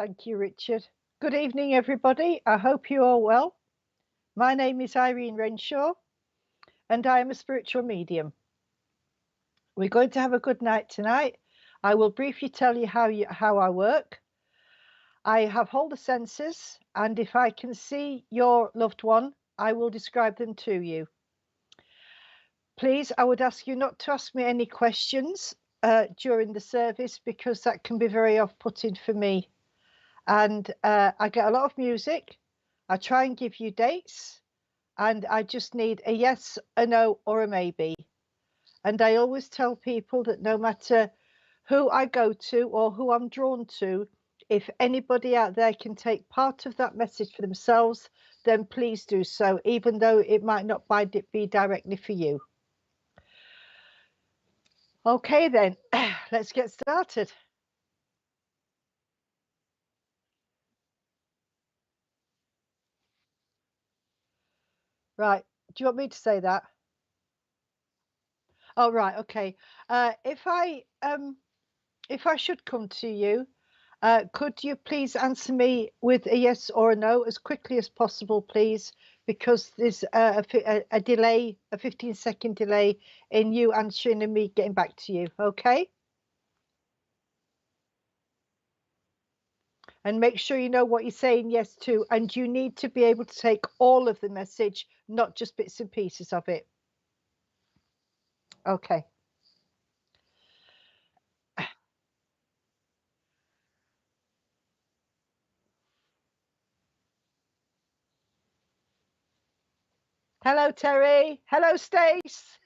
Thank you, Richard. Good evening, everybody. I hope you are well. My name is Irene Renshaw, and I am a spiritual medium. We're going to have a good night tonight. I will briefly tell you how I work. I have all the senses, and if I can see your loved one, I will describe them to you. Please, I would ask you not to ask me any questions during the service because that can be very off-putting for me. And I get a lot of music. I try and give you dates, and I just need a yes, a no, or a maybe. And I always tell people that no matter who I go to or who I'm drawn to, if anybody out there can take part of that message for themselves, then please do so, even though it might not be directly for you. Okay, then, let's get started. Right, do you want me to say that? Oh, right, okay. If I should come to you, could you please answer me with a yes or a no as quickly as possible, please? Because there's a delay, a 15-second delay in you answering and me getting back to you, okay? And make sure you know what you're saying yes to, and you need to be able to take all of the message, not just bits and pieces of it. Okay. Hello, Terry. Hello, Stace.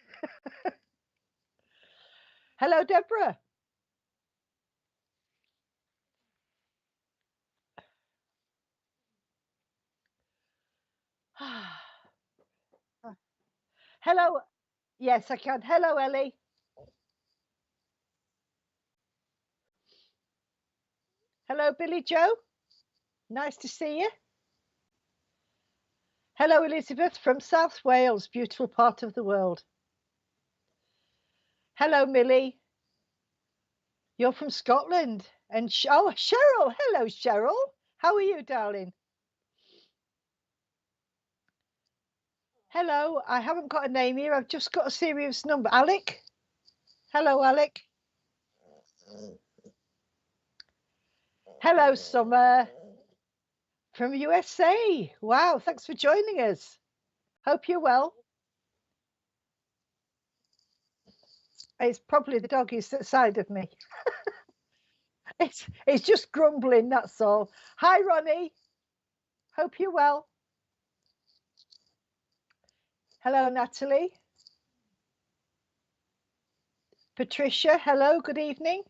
Hello, Deborah. Hello. Yes, I can. Hello, Ellie. Hello, Billy Joe. Nice to see you. Hello, Elizabeth from South Wales, beautiful part of the world. Hello, Millie. You're from Scotland. And oh, Cheryl. Hello, Cheryl. How are you, darling? Hello. I haven't got a name here. I've just got a serious number. Alec. Hello, Alec. Hello, Summer. From USA. Wow, thanks for joining us. Hope you're well. It's probably the doggies that side of me. It's just grumbling, that's all. Hi, Ronnie. Hope you're well. Hello, Natalie. Patricia, hello, good evening.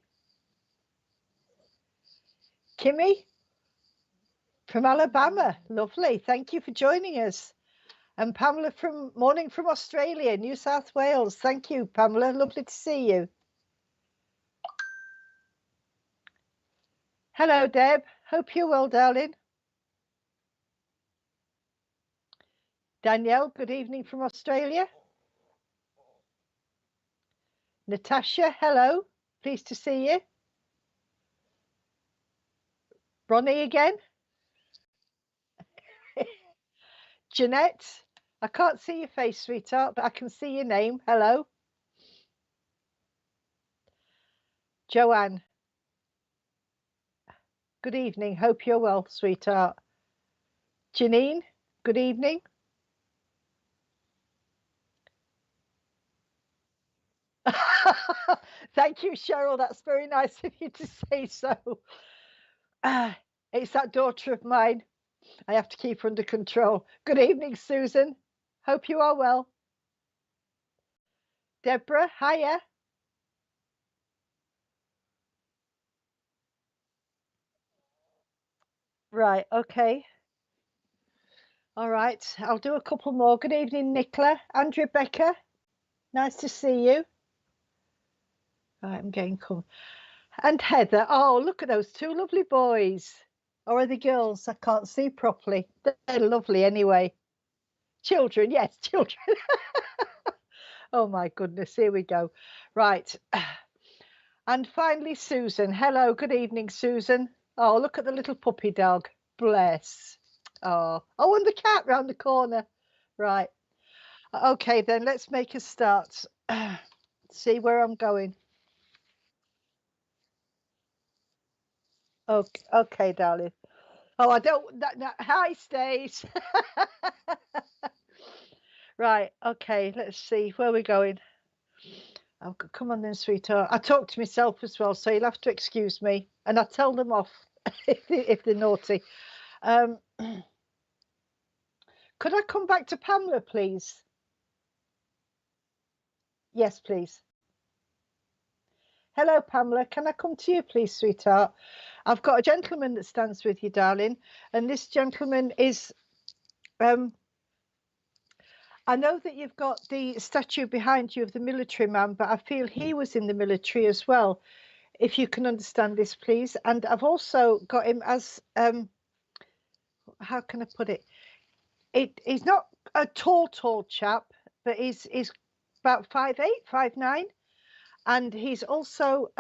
Kimmy from Alabama, lovely. Thank you for joining us. And Pamela from morning from Australia, New South Wales. Thank you, Pamela. Lovely to see you. Hello, Deb. Hope you're well, darling. Danielle, good evening from Australia. Natasha, hello. Pleased to see you. Ronnie again. Jeanette, I can't see your face, sweetheart, but I can see your name. Hello. Joanne. Good evening. Hope you're well, sweetheart. Janine, good evening. Thank you, Cheryl. That's very nice of you to say so. It's that daughter of mine. I have to keep her under control. Good evening, Susan. Hope you are well. Deborah, hiya. Right, okay. All right, I'll do a couple more. Good evening, Nicola and Rebecca. Nice to see you. Right, I'm getting come. And Heather. Oh, look at those two lovely boys. Or are they girls? I can't see properly. They're lovely anyway. Children, yes, children. Oh my goodness, here we go. Right. And finally, Susan. Hello, good evening, Susan. Oh, look at the little puppy dog. Bless. Oh, and the cat round the corner. Right. Okay, then let's make a start. See where I'm going. Okay, okay, darling. Oh, I don't. Hi, Stace. Right. Okay. Let's see where we're going. Oh, come on then, sweetheart. I talk to myself as well, so you'll have to excuse me, and I tell them off if they're naughty. Um, could I come back to Pamela, please? Yes, please. Hello, Pamela. Can I come to you, please, sweetheart? I've got a gentleman that stands with you, darling, and this gentleman is. I know that you've got the statue behind you of the military man, but I feel he was in the military as well. If you can understand this, please. And I've also got him as how can I put it? He's not a tall chap, but he's about 5'8", 5'9", and he's also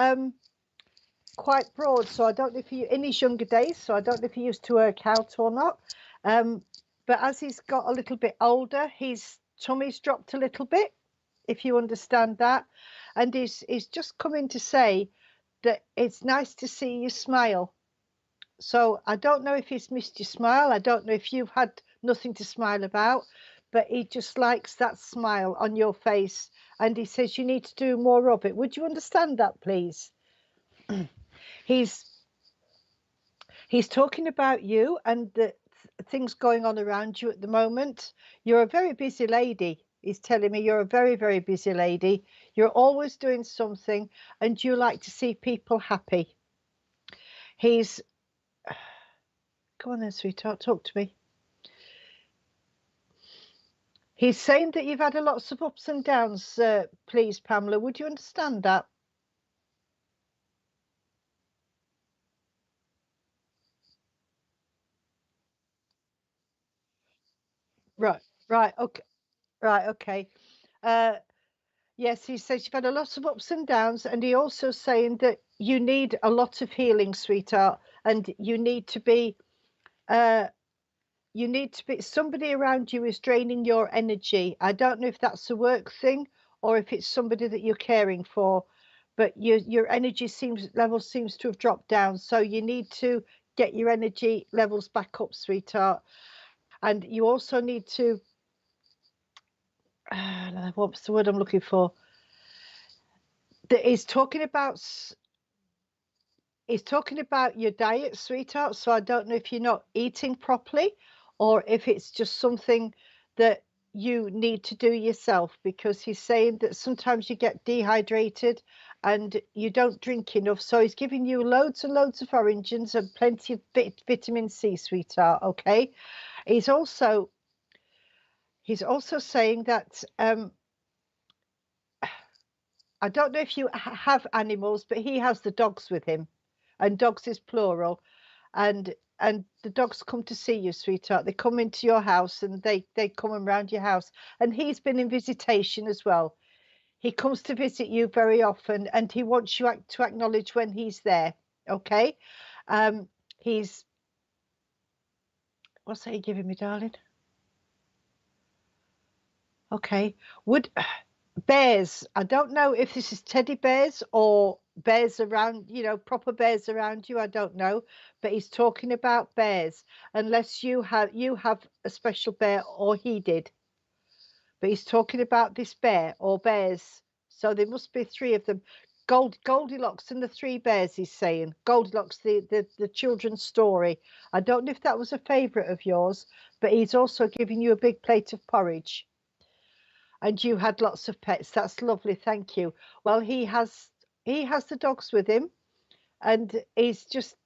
quite broad. So I don't know if he in his younger days. So I don't know if he used to work out or not. But as he's got a little bit older, his tummy's dropped a little bit, if you understand that. And he's just coming to say that it's nice to see you smile. So I don't know if he's missed your smile. I don't know if you've had nothing to smile about, but he just likes that smile on your face. And he says you need to do more of it. Would you understand that, please? He's talking about you and the things going on around you at the moment. You're a very busy lady. He's telling me you're a very, very busy lady. You're always doing something and you like to see people happy. He's, come on then, sweetheart, talk to me. He's saying that you've had a lots of ups and downs, please, Pamela. Would you understand that? Right, right, okay, right, okay. Uh, yes, he says you've had a lot of ups and downs, and he also saying that you need a lot of healing, sweetheart, and uh, you need to be somebody around you is draining your energy. I don't know if that's a work thing or if it's somebody that you're caring for, but your energy seems to have dropped down. So you need to get your energy levels back up, sweetheart. And you also need to what's the word I'm looking for? That is talking about your diet, sweetheart. So I don't know if you're not eating properly or if it's just something that you need to do yourself, because he's saying that sometimes you get dehydrated and you don't drink enough. So he's giving you loads and loads of oranges and plenty of vitamin C, sweetheart. Okay. He's also saying that I don't know if you have animals, but he has the dogs with him, and dogs is plural, and the dogs come to see you, sweetheart. They come into your house and they come around your house, and he's been in visitation as well. He comes to visit you very often, and he wants you to acknowledge when he's there. Okay, he's what's that you giving me, darling? Okay, would bears. I don't know if this is teddy bears or bears around, proper bears around you. I don't know, but he's talking about bears. Unless you have a special bear or he did, but he's talking about this bear or bears. So there must be three of them. Goldilocks and the Three Bears. He's saying Goldilocks, the children's story. I don't know if that was a favourite of yours, but he's also giving you a big plate of porridge. And you had lots of pets. That's lovely. Thank you. Well, he has the dogs with him, and it's just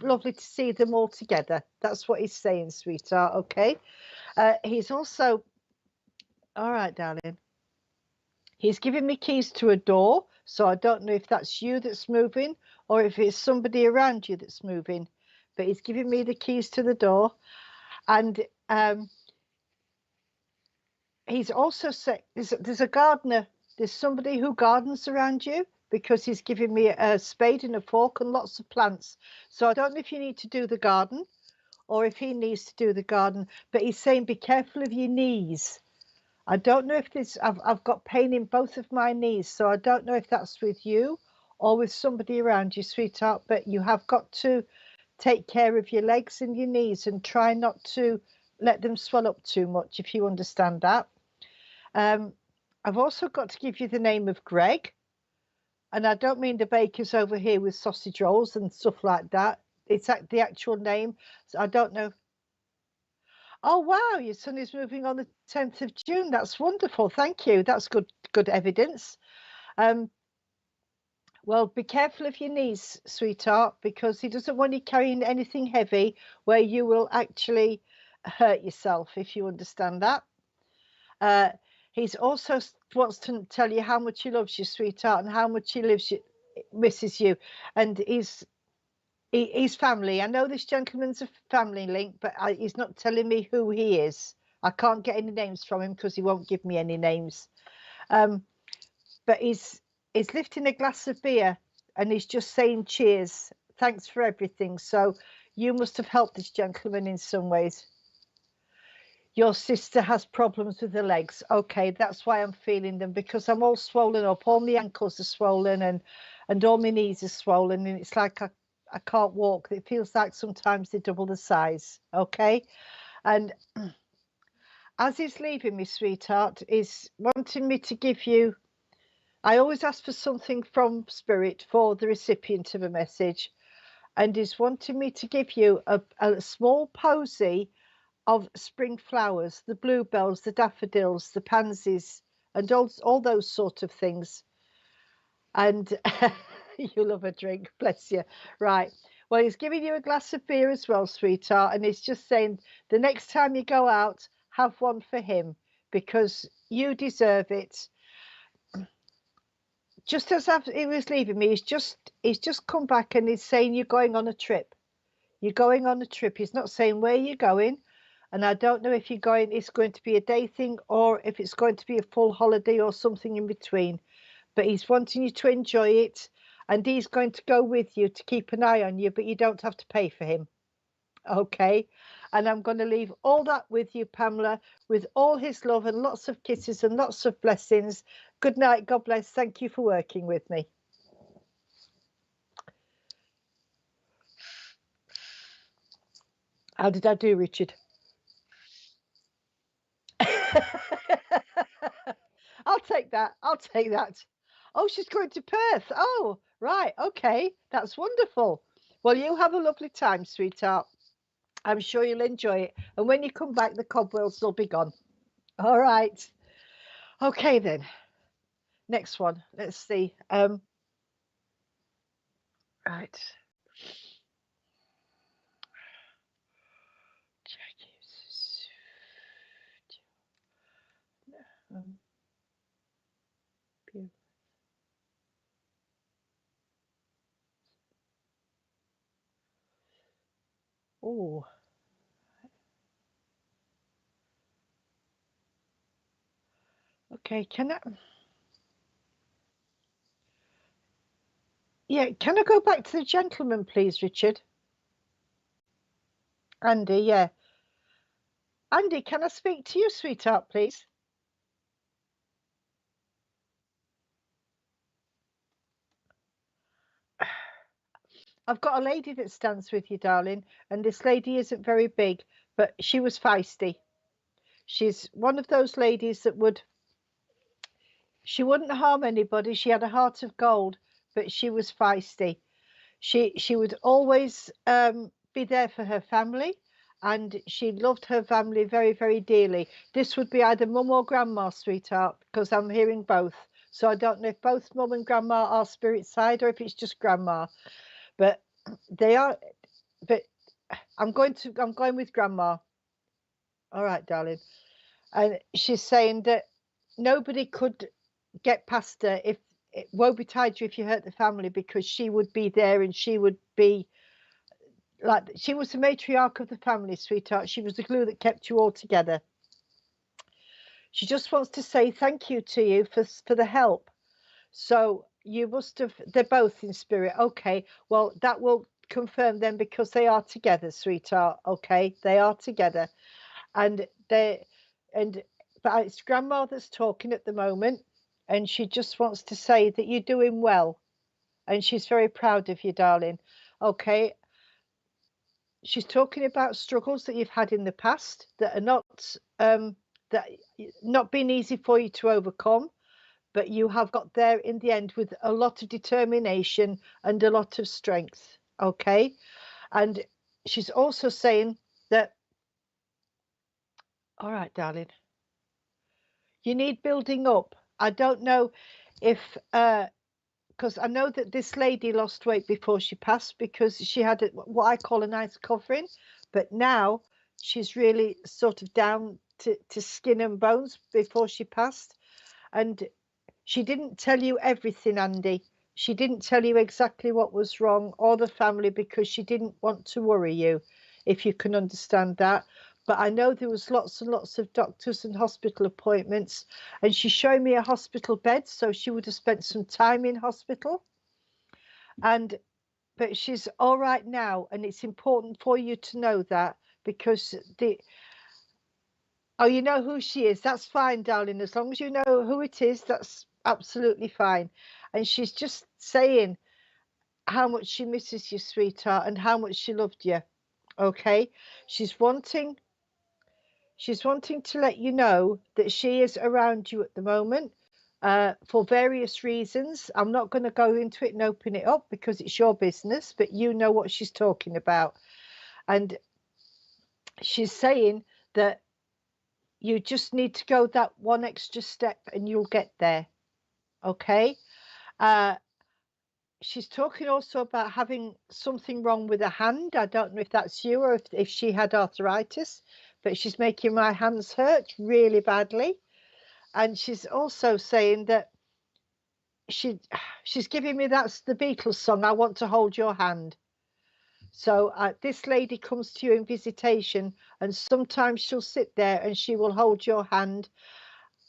lovely to see them all together. That's what he's saying, sweetheart. Okay. He's also all right, darling. He's giving me keys to a door, so I don't know if that's you that's moving or if it's somebody around you that's moving. But he's giving me the keys to the door, and he's also said there's a gardener. There's somebody who gardens around you. because he's giving me a spade and a fork and lots of plants. So I don't know if you need to do the garden or if he needs to do the garden, but he's saying be careful of your knees. I don't know if this, I've got pain in both of my knees, so I don't know if that's with you or with somebody around you, sweetheart, but you have got to take care of your legs and your knees and try not to let them swell up too much, if you understand that. I've also got to give you the name of Greg, and I don't mean the bakers over here with sausage rolls and stuff like that. It's the actual name. So I don't know. Oh wow, your son is moving on the 10th of June. That's wonderful. Thank you. That's good evidence. Well, be careful of your knees, sweetheart, because he doesn't want you carrying anything heavy where you will actually hurt yourself, if you understand that. He's also wants to tell you how much he loves you, sweetheart, and how much he misses you. And he's family. I know this gentleman's a family link, but he's not telling me who he is. I can't get any names from him because he won't give me any names. But he's lifting a glass of beer and he's just saying cheers. Thanks for everything. So you must have helped this gentleman in some ways. Your sister has problems with her legs. Okay, that's why I'm feeling them, because I'm all swollen up. All my ankles are swollen and all my knees are swollen. And it's like I can't walk. It feels like sometimes they double the size. Okay. And as he's leaving me, sweetheart, is wanting me to give you, I always ask for something from Spirit for the recipient of a message, and is wanting me to give you a small posy of spring flowers, the bluebells, the daffodils, the pansies, and all those sort of things. And you love a drink, bless you. Right. Well, he's giving you a glass of beer as well, sweetheart, and he's just saying the next time you go out, have one for him because you deserve it. Just as he was leaving me, he's just come back and he's saying you're going on a trip. You're going on a trip. He's not saying where you're going, and I don't know if it's going to be a day thing or if it's going to be a full holiday or something in between. But he's wanting you to enjoy it, and he's going to go with you to keep an eye on you, but you don't have to pay for him. Okay. And I'm going to leave all that with you, Pamela, with all his love and lots of kisses and lots of blessings. Good night. God bless. Thank you for working with me. How did I do, Richard? I'll take that. I'll take that. Oh, she's going to Perth. Oh, right. Okay. That's wonderful. Well, you have a lovely time, sweetheart. I'm sure you'll enjoy it. And when you come back, the cobwebs will be gone. All right. Okay, then. Next one. Let's see. Right. Oh. Okay, can I? Yeah, can I go back to the gentleman, please, Richard? Andy, yeah. Andy, can I speak to you, sweetheart, please? I've got a lady that stands with you, darling, and this lady isn't very big, but she was feisty. She's one of those ladies that she wouldn't harm anybody. She had a heart of gold, but she was feisty. She would always be there for her family, and she loved her family very, very dearly. This would be either mum or grandma, sweetheart, because I'm hearing both. So I don't know if both mum and grandma are spirit side or if it's just grandma. But they are. But I'm going with grandma. All right, darling. And she's saying that nobody could get past her if it won't be tied to you if you hurt the family, because she would be there and she would be like, she was the matriarch of the family, sweetheart. She was the glue that kept you all together. She just wants to say thank you to you for the help. So you must have, they're both in spirit. Okay, well, that will confirm them because they are together, sweetheart. Okay, they are together. And and but it's grandma that's talking at the moment, and she just wants to say that you're doing well, and she's very proud of you, darling. Okay, she's talking about struggles that you've had in the past that are that not been easy for you to overcome, but you have got there in the end with a lot of determination and a lot of strength. Okay, and she's also saying that, all right, darling, you need building up. I don't know if because I know that this lady lost weight before she passed because she had what I call a nice covering, but now she's really sort of down to skin and bones before she passed. And she didn't tell you everything, Andy. She didn't tell you exactly what was wrong or the family because she didn't want to worry you, if you can understand that. But I know there was lots and lots of doctors and hospital appointments, and she's showing me a hospital bed, so she would have spent some time in hospital. And but she's all right now, and it's important for you to know that because oh, you know who she is. That's fine, darling. As long as you know who it is, that's absolutely fine. And she's just saying how much she misses you, sweetheart, and how much she loved you. Okay? She's wanting to let you know that she is around you at the moment for various reasons. I'm not going to go into it and open it up because it's your business, but you know what she's talking about. And she's saying that you just need to go that one extra step and you'll get there. Okay? She's talking also about having something wrong with her hand. I don't know if that's you or if she had arthritis, but she's making my hands hurt really badly. And she's also saying that she's giving me, that's the Beatles song, I Want to Hold Your Hand. So this lady comes to you in visitation, and sometimes she'll sit there and she will hold your hand.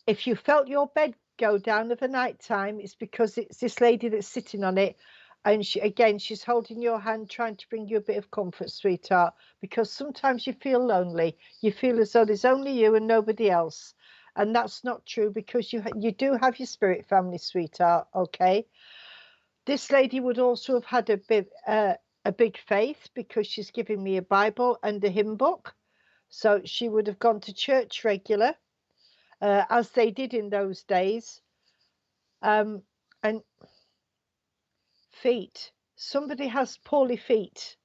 If you felt your bed go down of a night time, it's because it's this lady that's sitting on it. And she's holding your hand, trying to bring you a bit of comfort, sweetheart, because sometimes you feel lonely. You feel as though there's only you and nobody else. And that's not true because you do have your spirit family, sweetheart. Okay. This lady would also have had a big faith because she's giving me a Bible and a hymn book. So she would have gone to church regular. As they did in those days. And feet. Somebody has poorly feet.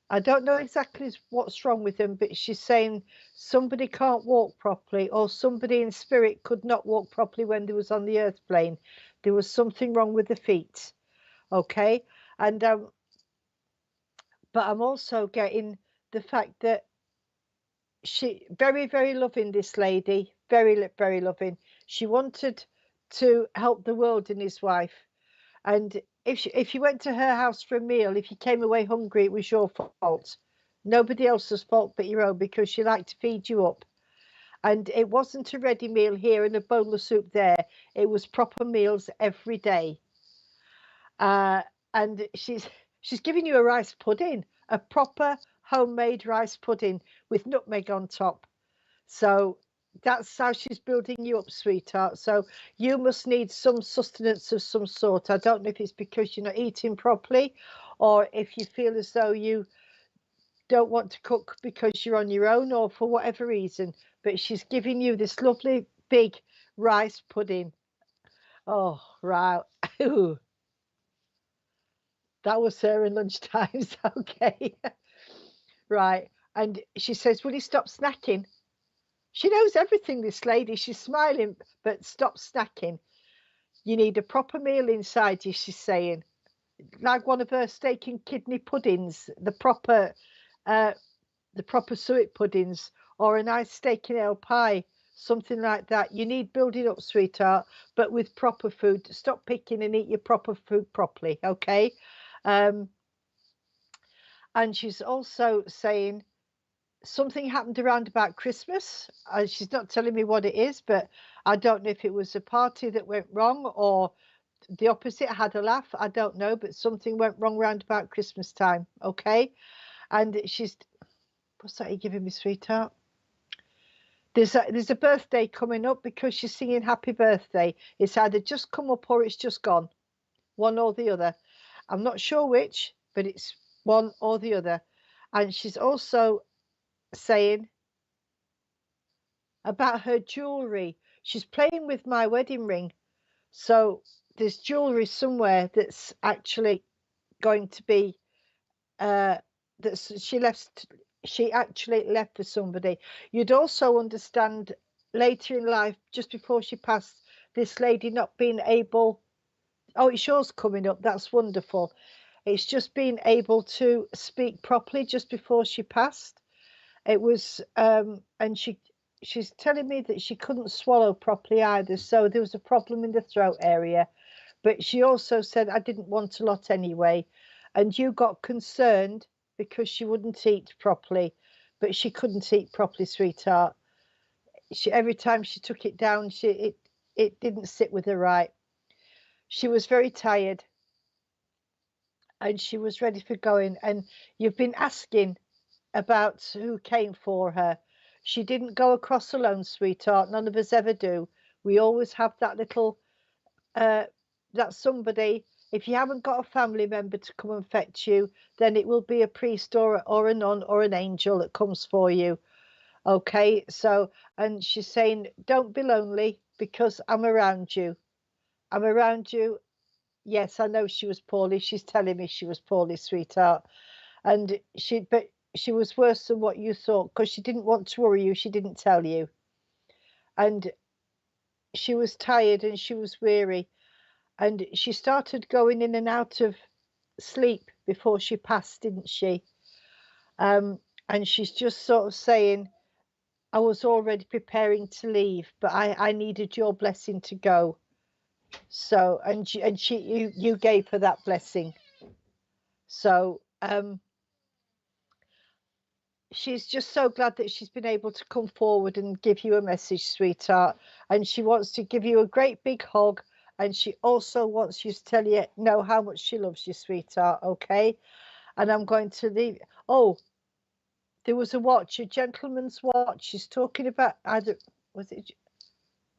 I don't know exactly what's wrong with them, but she's saying somebody can't walk properly, or somebody in spirit could not walk properly when they was on the earth plane. There was something wrong with the feet. Okay. And but I'm also getting the fact that she very, very loving, this lady, very, very loving. She wanted to help the world and his wife. And if you went to her house for a meal, if you came away hungry, it was your fault. Nobody else's fault but your own, because she liked to feed you up. And it wasn't a ready meal here and a bowl of soup there. It was proper meals every day. And she's giving you a rice pudding, a proper homemade rice pudding with nutmeg on top. So that's how she's building you up, sweetheart. So you must need some sustenance of some sort. I don't know if it's because you're not eating properly, or if you feel as though you don't want to cook because you're on your own, or for whatever reason. But she's giving you this lovely big rice pudding. Oh, right. Ooh, that was her in lunch times. Okay. Right. And she says, will you stop snacking? She knows everything, this lady. She's smiling, but stop snacking. You need a proper meal inside you, she's saying. Like one of her steak and kidney puddings, the proper suet puddings, or a nice steak and ale pie, something like that. You need building up, sweetheart, but with proper food. Stop picking and eat your proper food properly, okay? And she's also saying something happened around about Christmas. She's not telling me what it is, but I don't know if it was a party that went wrong, or the opposite. I had a laugh. I don't know, but something went wrong round about Christmas time. Okay. And she's, what's that you're giving me, sweetheart? There's a birthday coming up because she's singing happy birthday. It's either just come up or it's just gone. One or the other. I'm not sure which, but it's one or the other. And she's also saying about her jewelry. She's playing with my wedding ring. So there's jewelry somewhere that's actually going to be she actually left for somebody. You'd also understand later in life, just before she passed, this lady not being able, oh, it's yours coming up, that's wonderful. It's just being able to speak properly just before she passed. It was and she's telling me that she couldn't swallow properly either, so there was a problem in the throat area. But she also said, I didn't want a lot anyway. And you got concerned because she wouldn't eat properly, but she couldn't eat properly, sweetheart. Every time she took it down, it didn't sit with her right. She was very tired and she was ready for going. And you've been asking about who came for her. She didn't go across alone, sweetheart. None of us ever do. We always have that little, that somebody. If you haven't got a family member to come and fetch you, then it will be a priest or a nun or an angel that comes for you. Okay, so, and she's saying, don't be lonely because I'm around you. I'm around you. Yes, I know she was poorly. She's telling me she was poorly, sweetheart. And but she was worse than what you thought because she didn't want to worry you. She didn't tell you. And she was tired and she was weary. And she started going in and out of sleep before she passed, didn't she? And she's just sort of saying, I was already preparing to leave, but I needed your blessing to go. So, you gave her that blessing. So, she's just so glad that she's been able to come forward and give you a message, sweetheart. And she wants to give you a great big hug. And she also wants you to know how much she loves you, sweetheart, okay? And I'm going to leave. Oh, there was a watch, a gentleman's watch. She's talking about either, was it?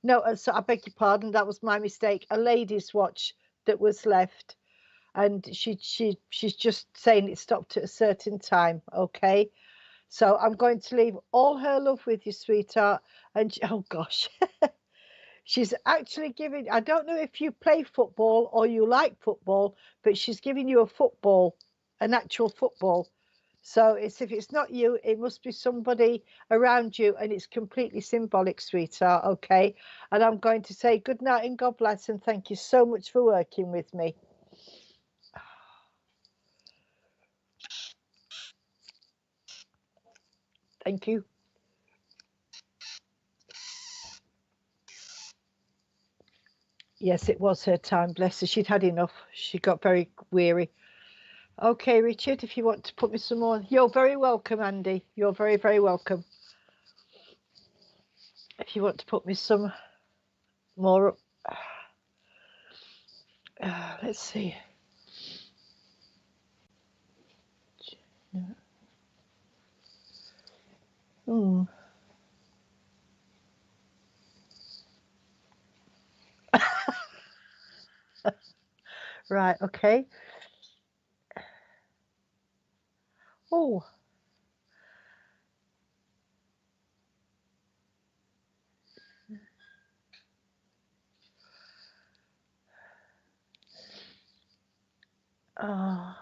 No, so I beg your pardon, that was my mistake. A lady's watch that was left. And she's just saying it stopped at a certain time, okay? So I'm going to leave all her love with you, sweetheart. And oh gosh. She's actually giving, I don't know if you play football or you like football, but she's giving you a football, an actual football. So if it's not you, it must be somebody around you, and it's completely symbolic, sweetheart, okay? And I'm going to say good night and God bless, and thank you so much for working with me. Thank you. Yes, it was her time, bless her. She'd had enough. She got very weary. Okay, Richard, if you want to put me some more. You're very welcome, Andy. You're very, very welcome. If you want to put me some more up. Let's see. Right, okay. Oh. Uh,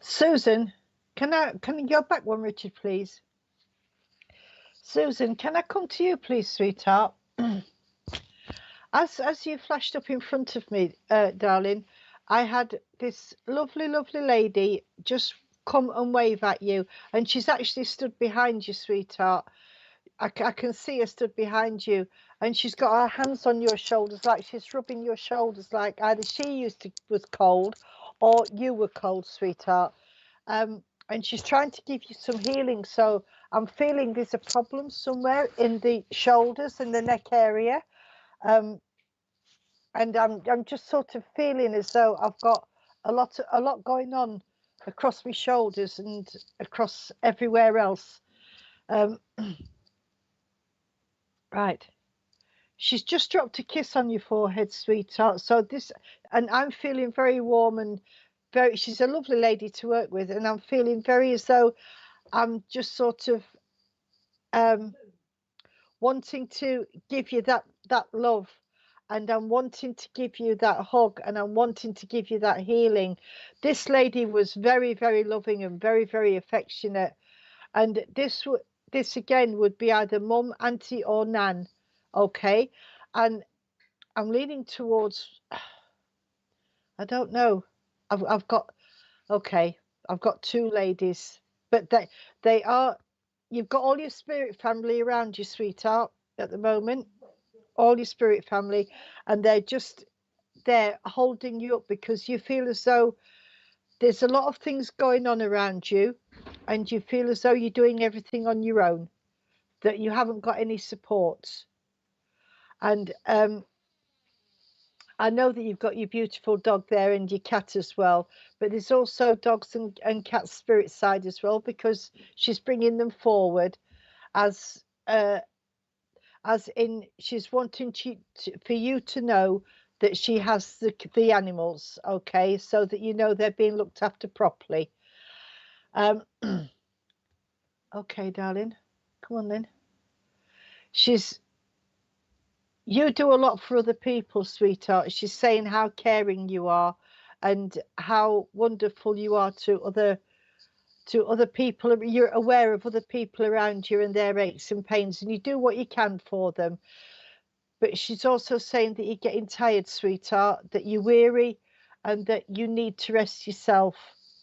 Susan, can you go back one, Richard, please? Susan, can I come to you, please, sweetheart? As you flashed up in front of me, darling, I had this lovely, lovely lady just come and wave at you, and she's actually stood behind you, sweetheart. I can see her stood behind you, and she's got her hands on your shoulders, like she's rubbing your shoulders, like either she was cold, or you were cold, sweetheart. And she's trying to give you some healing. So I'm feeling there's a problem somewhere in the shoulders and the neck area, and I'm just sort of feeling as though I've got a lot going on across my shoulders and across everywhere else. Right. She's just dropped a kiss on your forehead, sweetheart. So this, and I'm feeling very warm and very, she's a lovely lady to work with. And I'm feeling very as though I'm just sort of wanting to give you that love. And I'm wanting to give you that hug, and I'm wanting to give you that healing. This lady was very, very loving and very, very affectionate. And this again would be either mum, auntie, or nan. Okay. And I'm leaning towards, I don't know. I've got, okay, I've got two ladies, but they are, you've got all your spirit family around you, sweetheart, at the moment, all your spirit family, and they're just there holding you up because you feel as though there's a lot of things going on around you, and you feel as though you're doing everything on your own, that you haven't got any support. And I know that you've got your beautiful dog there and your cat as well, but there's also dogs and cats spirit side as well, because she's bringing them forward as in she's wanting for you to know that she has the animals, okay, so that you know they're being looked after properly. Okay, darling, come on then. You do a lot for other people, sweetheart. She's saying how caring you are and how wonderful you are to other people. You're aware of other people around you and their aches and pains, and you do what you can for them. But she's also saying that you're getting tired, sweetheart, that you're weary, and that you need to rest yourself.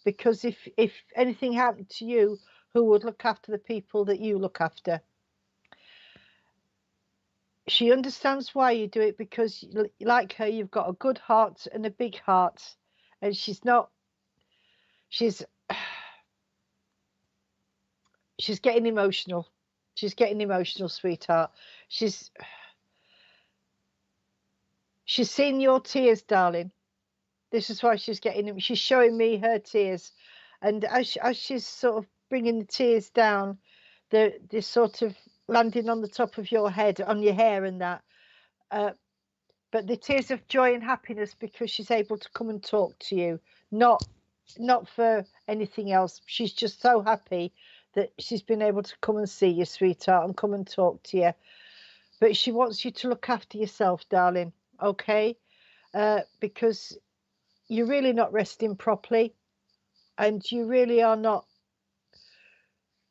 Because if anything happened to you, who would look after the people that you look after? She understands why you do it, because like her, you've got a good heart and a big heart, and she's getting emotional. She's getting emotional, sweetheart. She's seen your tears, darling. This is why she's she's showing me her tears, and as she's sort of bringing the tears down, they're sort of landing on the top of your head, on your hair and that. But the tears of joy and happiness, because she's able to come and talk to you, not for anything else. She's just so happy that she's been able to come and see you, sweetheart, and come and talk to you. But she wants you to look after yourself, darling, okay? Because you're really not resting properly, and you really are not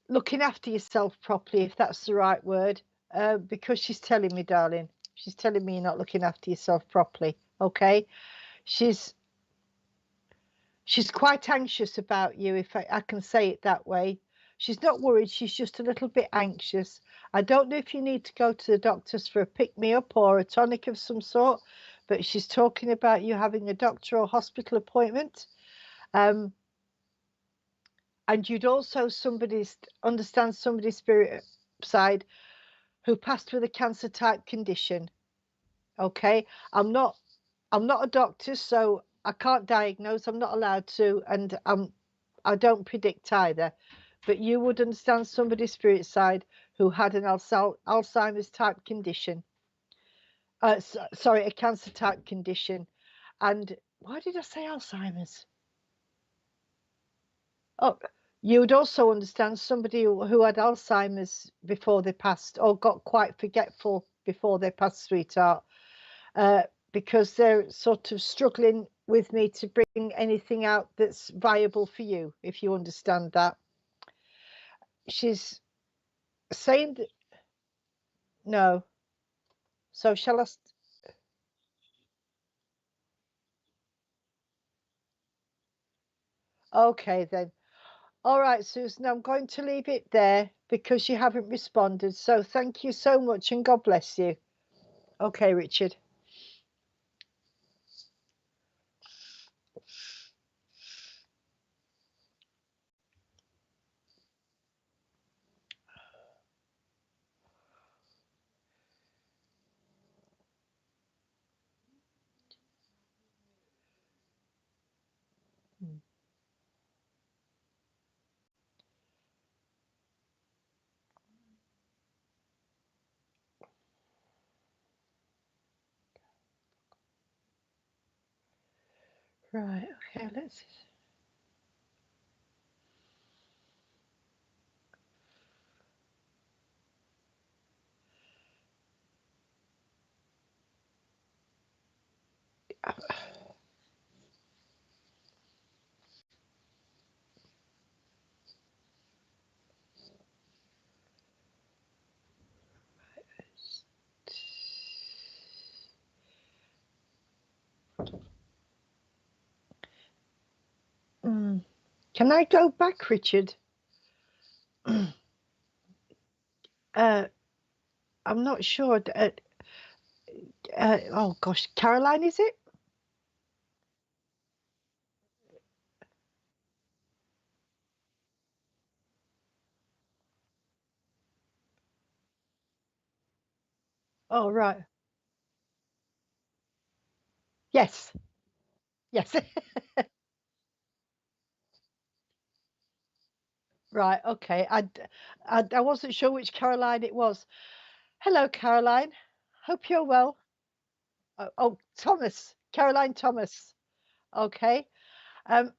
looking after yourself properly, if that's the right word, because she's telling me, darling, she's telling me you're not looking after yourself properly, okay? She's quite anxious about you, if I can say it that way. She's not worried, she's just a little bit anxious. I don't know if you need to go to the doctors for a pick-me-up or a tonic of some sort, but she's talking about you having a doctor or hospital appointment. And you'd also understand somebody's spirit side who passed with a cancer type condition. Okay, I'm not a doctor, so I can't diagnose. I'm not allowed to, and I don't predict either. But you would understand somebody's spirit side who had an Alzheimer's type condition. Sorry, a cancer type condition. And why did I say Alzheimer's? Oh, you would also understand somebody who had Alzheimer's before they passed, or got quite forgetful before they passed, sweetheart, because they're sort of struggling with me to bring anything out that's viable for you, if you understand that. She's saying that, no. So shall I? Okay then. All right, Susan, I'm going to leave it there because you haven't responded. So thank you so much and God bless you. Okay, Richard. Right, okay, let's. Can I go back, Richard? I'm not sure. Oh gosh, Caroline, is it? Oh right. Yes. Yes. Right. Okay. I wasn't sure which Caroline it was. Hello, Caroline. Hope you're well. Oh, Thomas. Caroline Thomas. Okay. Um.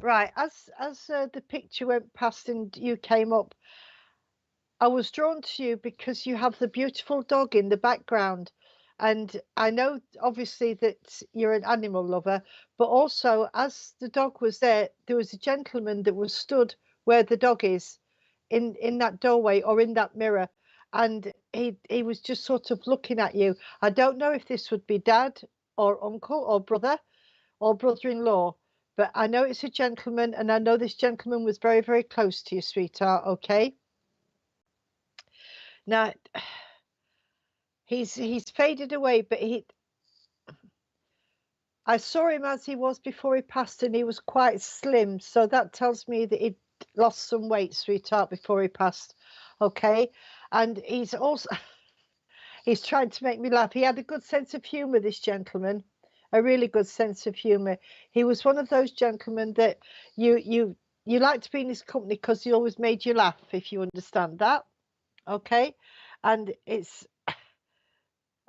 Right. As the picture went past and you came up, I was drawn to you because you have the beautiful dog in the background. And I know obviously that you're an animal lover, but also as the dog was there, there was a gentleman that was stood where the dog is in that doorway or in that mirror. And he was just sort of looking at you. I don't know if this would be dad or uncle or brother-in-law, but I know it's a gentleman, and I know this gentleman was very, very close to you, sweetheart, okay? Now, he's faded away, but I saw him as he was before he passed, and he was quite slim. So that tells me that he'd lost some weight, sweetheart, before he passed. Okay, and he's also he's trying to make me laugh. He had a good sense of humor, this gentleman, a really good sense of humor. He was one of those gentlemen that you like to be in his company because he always made you laugh, if you understand that. Okay, and it's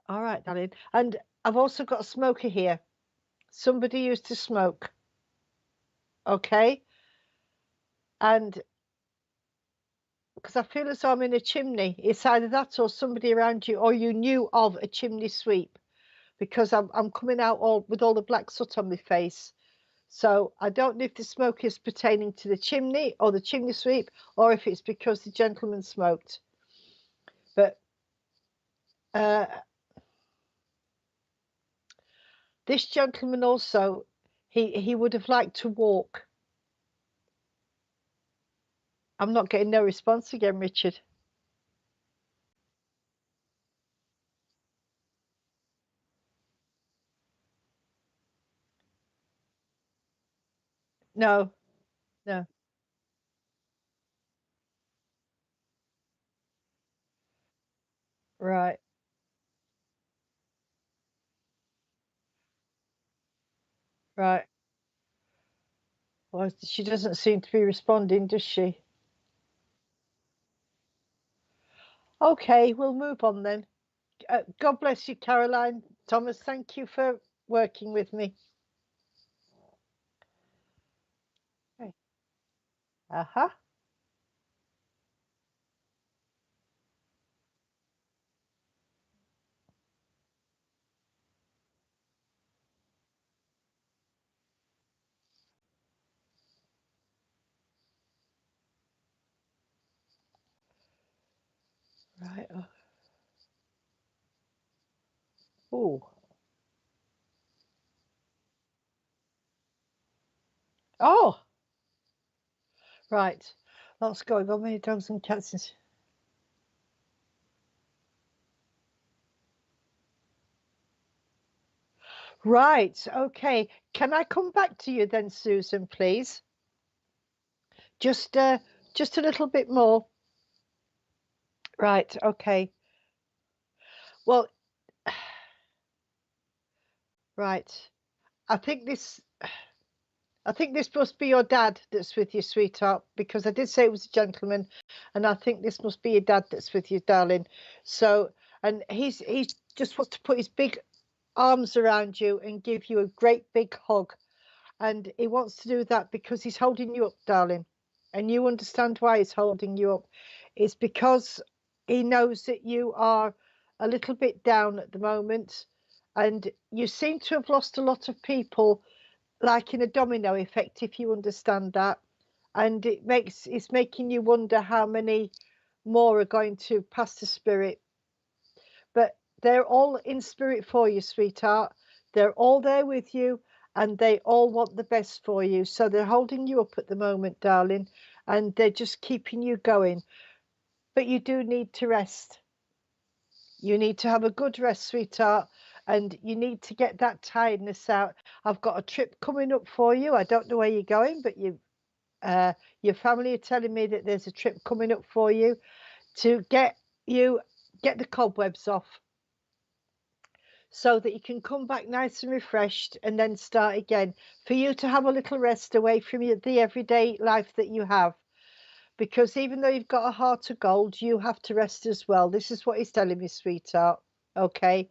all right, darling. And I've also got a smoker here. Somebody used to smoke, okay? And because I feel as though I'm in a chimney, it's either that or somebody around you, or you knew of a chimney sweep, because I'm coming out all with all the black soot on my face. So I don't know if the smoke is pertaining to the chimney or the chimney sweep, or if it's because the gentleman smoked. But uh, this gentleman also, he would have liked to walk. I'm not getting no response again, Richard. No, no, right, right. Well, she doesn't seem to be responding, does she? Okay, we'll move on then. God bless you, Caroline. Thomas, thank you for working with me. Okay. Uh-huh. Right. Oh. Oh, Right. Lots going on. Many dogs and cats. Right. Okay. Can I come back to you then, Susan, please? Just just a little bit more. Right. Okay. Well, right. I think this I think this must be your dad that's with you, sweetheart, because I did say it was a gentleman, and I think this must be your dad that's with you, darling. So, and he's just wants to put his big arms around you and give you a great big hug. And he wants to do that because he's holding you up, darling. And you understand why he's holding you up. It's because he knows that you are a little bit down at the moment, and you seem to have lost a lot of people, like in a domino effect, if you understand that. And it's making you wonder how many more are going to pass the spirit. But they're all in spirit for you, sweetheart. They're all there with you, and they all want the best for you. So they're holding you up at the moment, darling, and they're just keeping you going. But you do need to rest. You need to have a good rest, sweetheart, and you need to get that tiredness out. I've got a trip coming up for you. I don't know where you're going, but your family are telling me that there's a trip coming up for you to get the cobwebs off, so that you can come back nice and refreshed and then start again, for you to have a little rest away from the everyday life that you have. Because even though you've got a heart of gold, you have to rest as well. This is what he's telling me, sweetheart. Okay.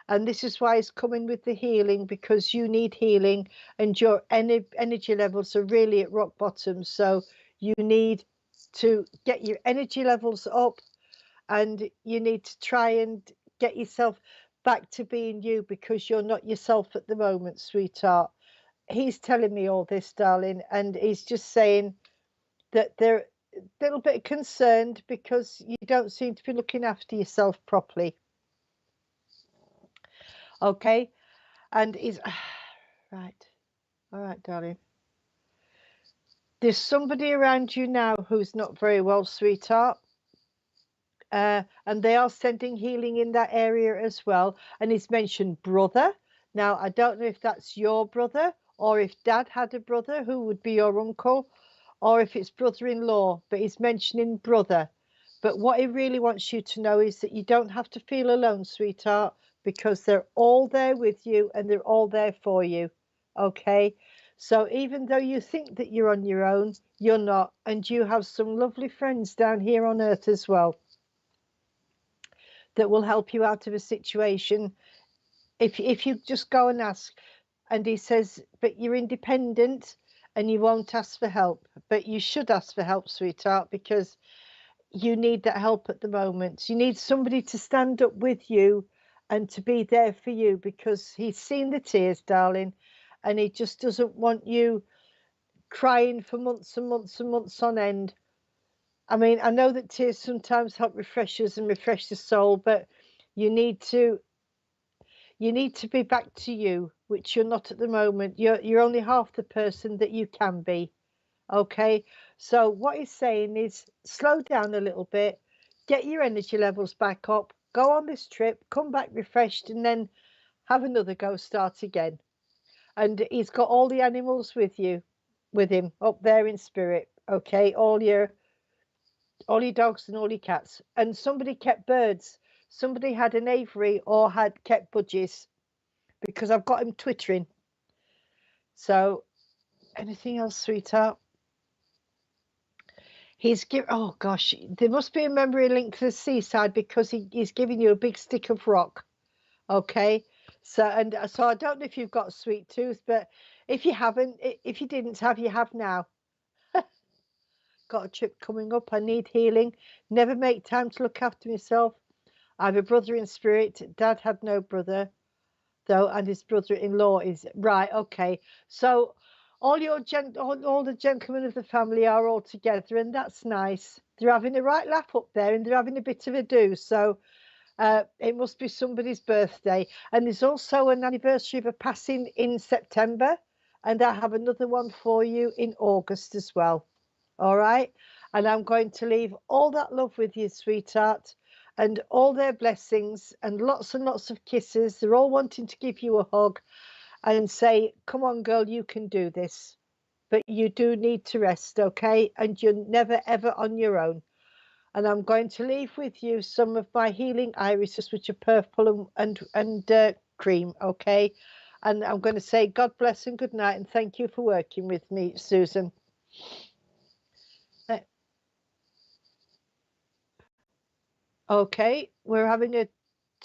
And this is why he's coming with the healing, because you need healing and your energy levels are really at rock bottom. So you need to get your energy levels up, and you need to try and get yourself back to being you, because you're not yourself at the moment, sweetheart. He's telling me all this, darling, and he's just saying that they're a little bit concerned because you don't seem to be looking after yourself properly. Okay. And he's right. All right, darling. There's somebody around you now who's not very well, sweetheart. And they are sending healing in that area as well. And he's mentioned brother. Now, I don't know if that's your brother, or if dad had a brother who would be your uncle, or if it's brother-in-law, but he's mentioning brother. But what he really wants you to know is that you don't have to feel alone, sweetheart, because they're all there with you and they're all there for you. Okay? So even though you think that you're on your own, you're not. And you have some lovely friends down here on earth as well that will help you out of a situation if you just go and ask. And he says, but you're independent and you won't ask for help. But you should ask for help, sweetheart, because you need that help at the moment. You need somebody to stand up with you and to be there for you, because he's seen the tears, darling, and he just doesn't want you crying for months and months and months on end. I mean, I know that tears sometimes help refresh us and refresh the soul, but you need to be back to you, which you're not at the moment. You're only half the person that you can be. Okay, so what he's saying is slow down a little bit, get your energy levels back up, go on this trip, come back refreshed, and then have another go, start again. And he's got all the animals with him up there in spirit. Okay, all your dogs and all your cats. And somebody kept birds. Somebody had an aviary or had kept budgies, because I've got him twittering. So, anything else, sweetheart? Oh gosh, there must be a memory link to the seaside, because he's giving you a big stick of rock. Okay. So I don't know if you've got a sweet tooth, but if you haven't, if you didn't have, you have now. Got a trip coming up. I need healing. Never make time to look after myself. I have a brother in spirit. Dad had no brother though, and his brother-in-law is right. Okay. So all the gentlemen of the family are all together, and that's nice. They're having a right laugh up there, and they're having a bit of a do. So it must be somebody's birthday. And there's also an anniversary of a passing in September, and I have another one for you in August as well. all right? And I'm going to leave all that love with you, sweetheart, and all their blessings and lots of kisses. They're all wanting to give you a hug and say, come on, girl, you can do this. But you do need to rest, okay? And you're never, ever on your own. And I'm going to leave with you some of my healing irises, which are purple and cream, okay? And I'm going to say God bless and good night, and thank you for working with me, Susan. Okay, we're having a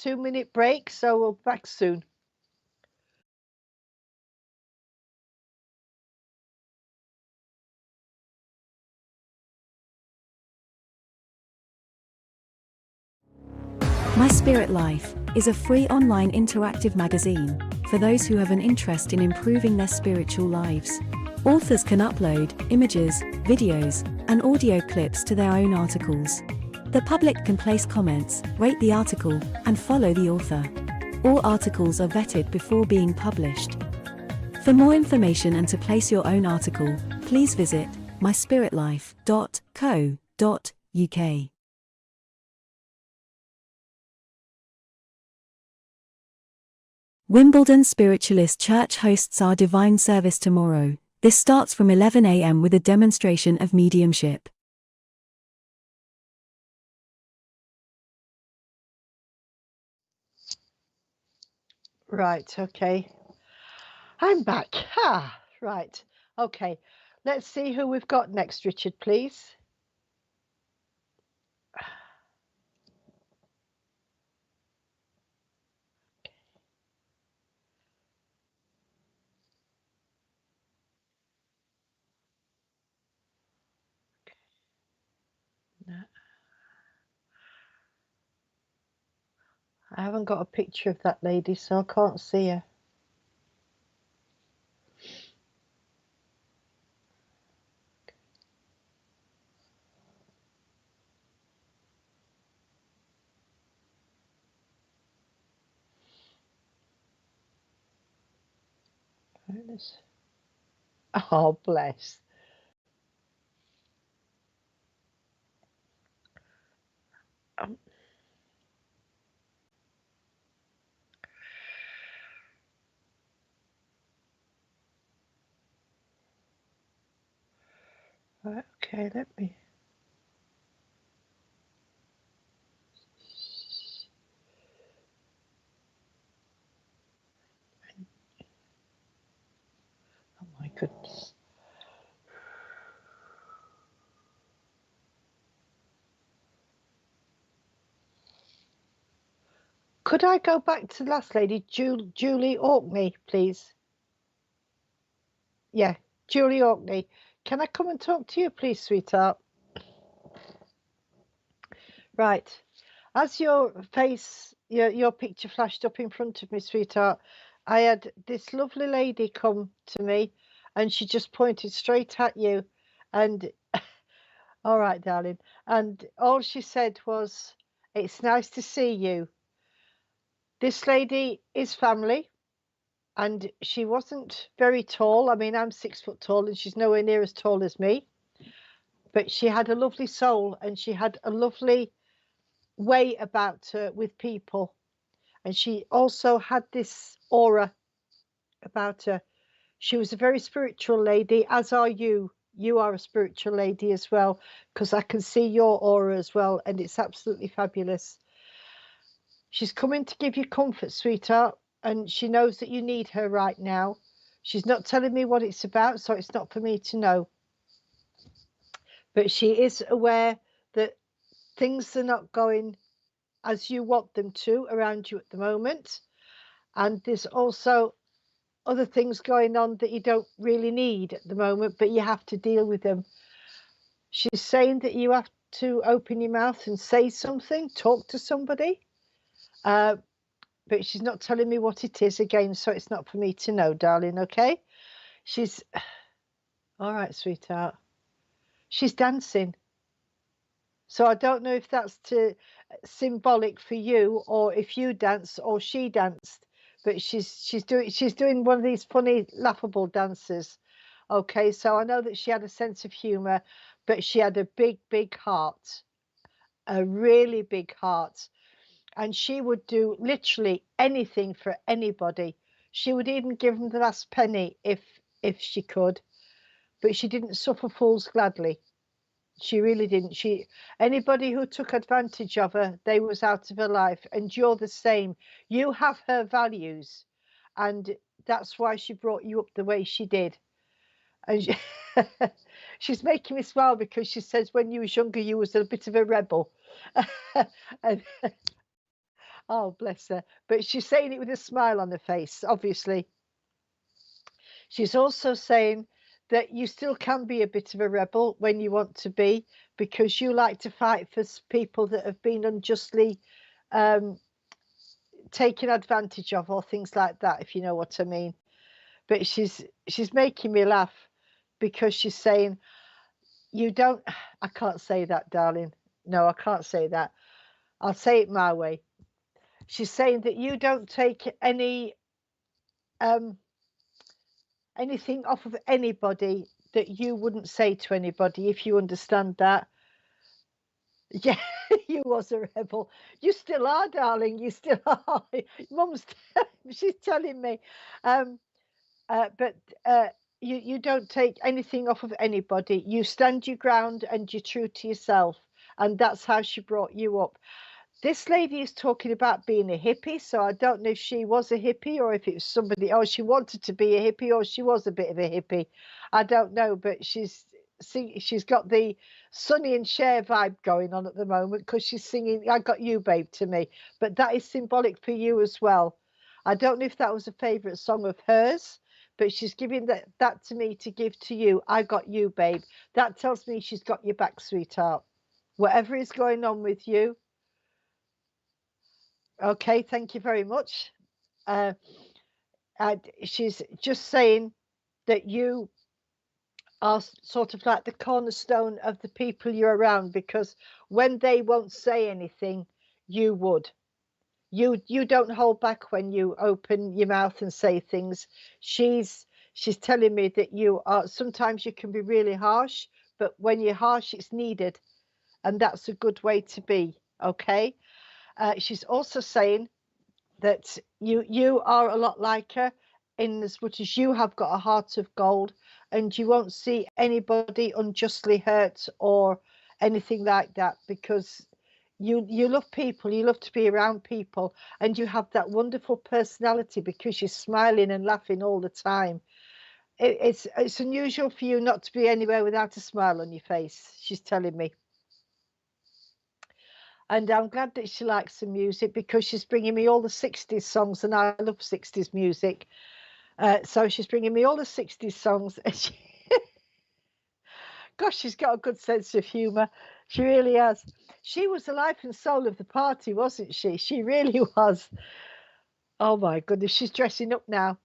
2-minute break, so we'll be back soon. My Spirit Life is a free online interactive magazine for those who have an interest in improving their spiritual lives. Authors can upload images, videos, and audio clips to their own articles. The public can place comments, rate the article, and follow the author. All articles are vetted before being published. For more information and to place your own article, please visit myspiritlife.co.uk. Wimbledon Spiritualist Church hosts our divine service tomorrow. This starts from 11 a.m. with a demonstration of mediumship. Right, okay. I'm back. Right. Okay. Let's see who we've got next, Richard, please. No. I haven't got a picture of that lady, so I can't see her. Oh, bless. Right, okay, let me. Oh my goodness. Could I go back to the last lady, Julie Orkney, please? Yeah, Julie Orkney. Can I come and talk to you, please, sweetheart? Right. As your face, your picture flashed up in front of me, sweetheart, I had this lovely lady come to me and she just pointed straight at you. And all right, darling. And all she said was, it's nice to see you. This lady is family, and she wasn't very tall. I mean, I'm 6 foot tall and she's nowhere near as tall as me. But she had a lovely soul and she had a lovely way about her with people. And she also had this aura about her. She was a very spiritual lady, as are you. You are a spiritual lady as well, because I can see your aura as well, and it's absolutely fabulous. She's coming to give you comfort, sweetheart, and she knows that you need her right now. She's not telling me what it's about, so it's not for me to know. But she is aware that things are not going as you want them to around you at the moment. And there's also other things going on that you don't really need at the moment, but you have to deal with them. She's saying that you have to open your mouth and say something, talk to somebody. But she's not telling me what it is again, so it's not for me to know, darling, okay? She's all right, sweetheart. She's dancing. So I don't know if that's symbolic for you, or if you dance or she danced, but she's doing one of these funny laughable dances. Okay, so I know that she had a sense of humor, but she had a big, big heart, a really big heart. And she would do literally anything for anybody. She would even give them the last penny if she could, but she didn't suffer fools gladly. She really didn't. Anybody who took advantage of her, they was out of her life. And you're the same. You have her values, and that's why she brought you up the way she did. And she's making me smile because she says when you was younger, you was a bit of a rebel. And oh, bless her. But she's saying it with a smile on her face, obviously. She's also saying that you still can be a bit of a rebel when you want to be, because you like to fight for people that have been unjustly taken advantage of, or things like that, if you know what I mean. But she's making me laugh because she's saying, you don't, I can't say that, darling. No, I can't say that. I'll say it my way. She's saying that you don't take anything off of anybody that you wouldn't say to anybody, if you understand that. Yeah, you was a rebel. You still are, darling. You still are. Mum's, she's telling me. But you don't take anything off of anybody. You stand your ground and you're true to yourself. And that's how she brought you up. This lady is talking about being a hippie, so I don't know if she was a hippie or if it was somebody, or she wanted to be a hippie, or she was a bit of a hippie. I don't know, but she's got the Sonny and Cher vibe going on at the moment because she's singing "I Got You, Babe" to me. But that is symbolic for you as well. I don't know if that was a favourite song of hers, but she's giving that to me to give to you. "I got you, babe." That tells me she's got your back, sweetheart. Whatever is going on with you. Okay, thank you very much. She's just saying that you are sort of like the cornerstone of the people you're around, because when they won't say anything, you would. You don't hold back when you open your mouth and say things. She's telling me that you are, sometimes you can be really harsh, but when you're harsh, it's needed, and that's a good way to be. Okay. She's also saying that you are a lot like her, in as much as you have got a heart of gold, and you won't see anybody unjustly hurt or anything like that, because you love people, you love to be around people, and you have that wonderful personality because you're smiling and laughing all the time. It's unusual for you not to be anywhere without a smile on your face, she's telling me. And I'm glad that she likes the music because she's bringing me all the 60s songs, and I love 60s music. So she's bringing me all the 60s songs. Gosh, she's got a good sense of humour. She really has. She was the life and soul of the party, wasn't she? She really was. Oh my goodness, she's dressing up now.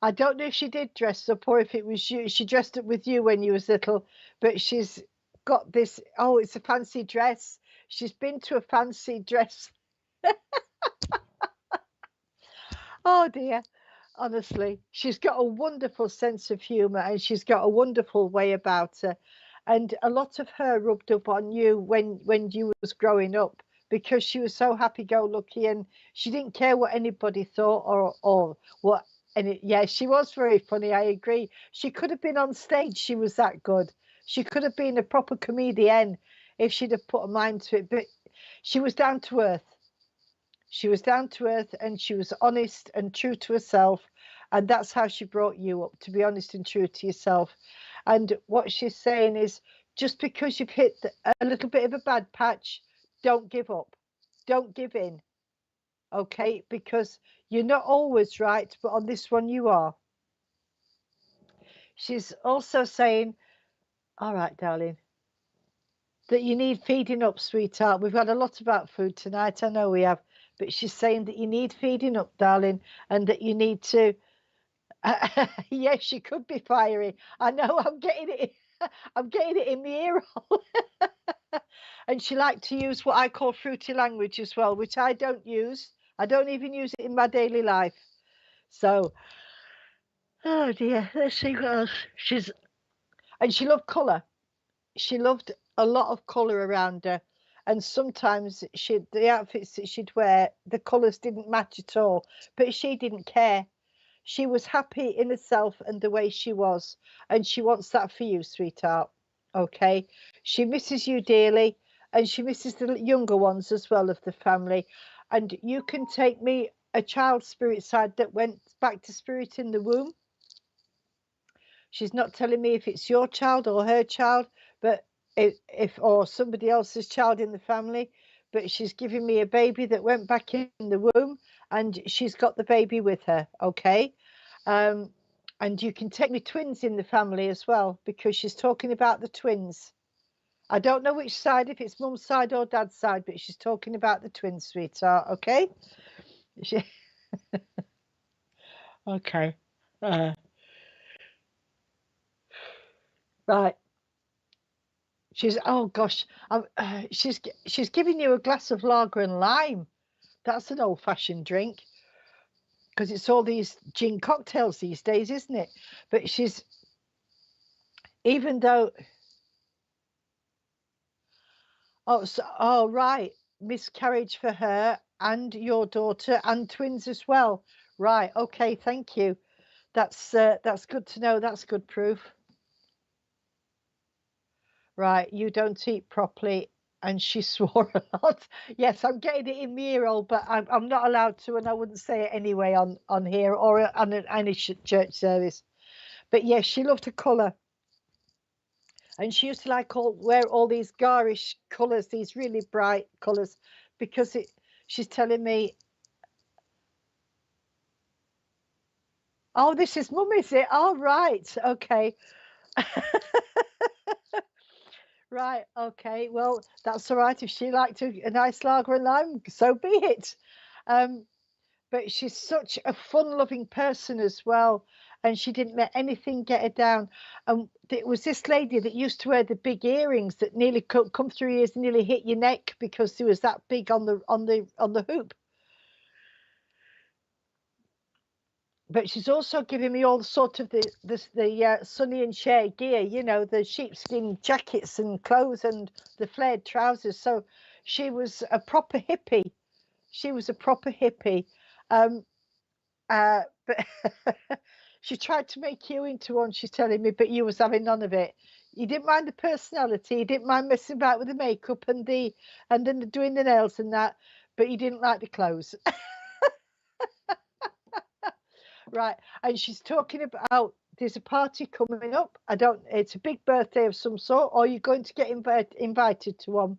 I don't know if she did dress up or if it was you. She dressed up with you when you was little, but she's got this, oh, it's a fancy dress. She's been to a fancy dress. Oh dear, honestly, she's got a wonderful sense of humour, and she's got a wonderful way about her. And a lot of her rubbed up on you when you was growing up, because she was so happy-go-lucky, and she didn't care what anybody thought or what. And yeah, she was very funny. I agree. She could have been on stage. She was that good. She could have been a proper comedian if she'd have put her mind to it. But she was down to earth. She was down to earth, and she was honest and true to herself. And that's how she brought you up, to be honest and true to yourself. And what she's saying is, just because you've hit a little bit of a bad patch, don't give up. Don't give in. Okay? Because you're not always right, but on this one you are. She's also saying, all right, darling, that you need feeding up, sweetheart. We've had a lot about food tonight. I know we have. But she's saying that you need feeding up, darling, and that you need to. Yes, she could be fiery. I know. I'm getting it. I'm getting it in my ear hole. And she liked to use what I call fruity language as well, which I don't use. I don't even use it in my daily life. So, oh dear, let's see what else. And she loved colour. she loved a lot of colour around her, and sometimes the outfits that she'd wear, the colours didn't match at all, but she didn't care. She was happy in herself and the way she was, and she wants that for you, sweetheart. Okay, she misses you dearly, and she misses the younger ones as well of the family. And you can take me a child spirit side that went back to spirit in the womb. She's not telling me if it's your child or her child, but if or somebody else's child in the family, but she's giving me a baby that went back in the womb, and she's got the baby with her. Okay. And you can take me twins in the family as well, because she's talking about the twins. I don't know which side, if it's mum's side or dad's side, but she's talking about the twins, sweetheart. Okay. She, okay. Right. She's, oh gosh, she's giving you a glass of lager and lime. That's an old-fashioned drink, because it's all these gin cocktails these days, isn't it? But she's, even though, oh right, miscarriage for her and your daughter and twins as well. Right, okay, thank you. That's good to know. That's good proof. Right, you don't eat properly, and she swore a lot. Yes, I'm getting it in my ear hole, but I'm not allowed to, and I wouldn't say it anyway on here or on any church service. But yes, she loved to colour, and she used to like wear all these garish colours, these really bright colours, because she's telling me, oh, this is mum, is it? Oh, right, okay. Right, okay. Well, that's all right. If she liked a nice lager and lime, so be it. Um, but she's such a fun-loving person as well, and she didn't let anything get her down. And it was this lady that used to wear the big earrings that nearly come through your ears and nearly hit your neck, because they was that big on the hoop. But she's also giving me all sort of the Sonny and Cher gear, you know, the sheepskin jackets and clothes and the flared trousers. So she was a proper hippie. She was a proper hippie. Um, but she tried to make you into one, she's telling me, but you was having none of it. You didn't mind the personality, you didn't mind messing about with the makeup and then doing the nails and that, but you didn't like the clothes. Right, and she's talking about there's a party coming up. It's a big birthday of some sort, or you're going to get invited to one.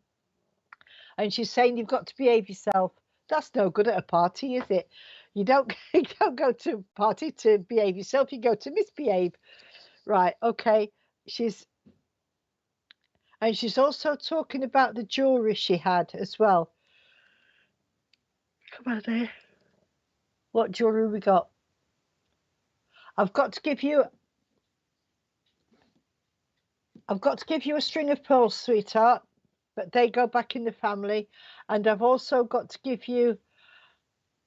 And she's saying you've got to behave yourself. That's no good at a party, is it? You don't, you don't go to a party to behave yourself, you go to misbehave. Right, okay. She's she's also talking about the jewelry she had as well. Come on there. What jewelry we got? I've got to give you a string of pearls, sweetheart, but they go back in the family. And I've also got to give you,